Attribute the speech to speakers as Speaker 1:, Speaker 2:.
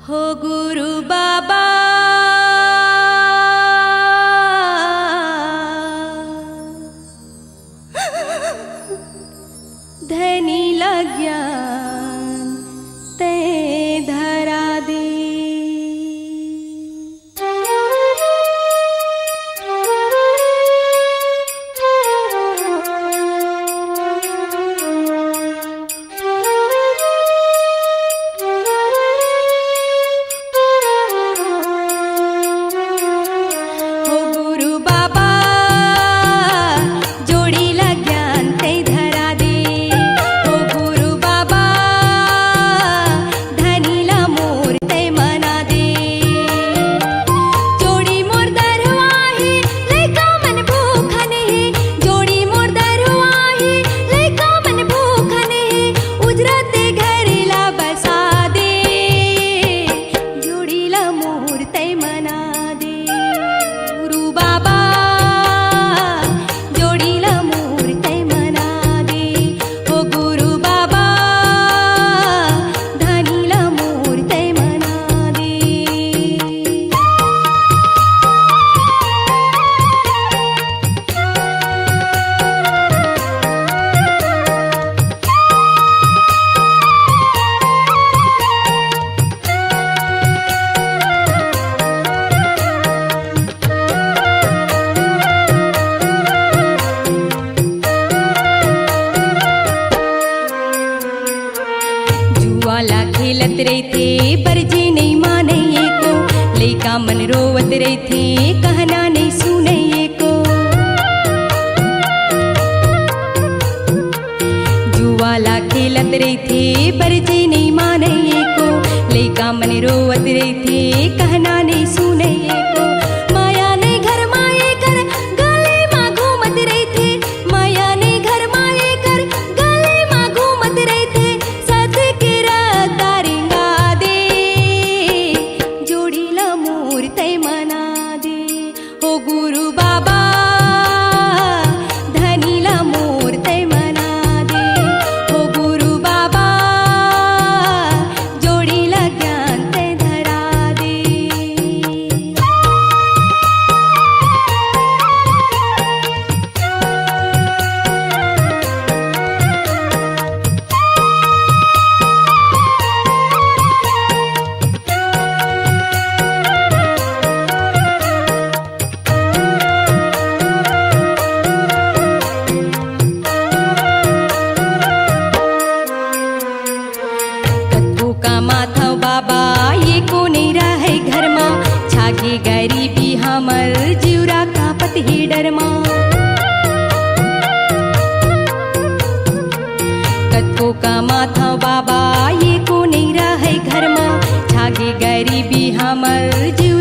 Speaker 1: हो गुरु बाबा धनी लग्यान ते धरा दे। वाला खेलत रहते पर जे नहीं माने को, लइका मन रोवत रहते कहना नहीं सुने को। जुवाला खेलत रहते पर जे नहीं माने को, लइका मन रोवत रहते कहना नहीं सुने को। माया ने घर माए कर गले माँ घूमत रहते, माया ने घर माए कर गले माँ घूमत रहते। गुरु बाबा धनीला मोर तय मना दे। हो गुरु बाबा जोडीला ज्ञान तय धरा दे। माथा बाबा ये को नहीं रहे घर माँ, छागे गरीबी हमर जीवरा कापत ही डर माँ। कत्को का माथा बाबा ये को नहीं रहे घर माँ, छागे गरीबी हमर जीव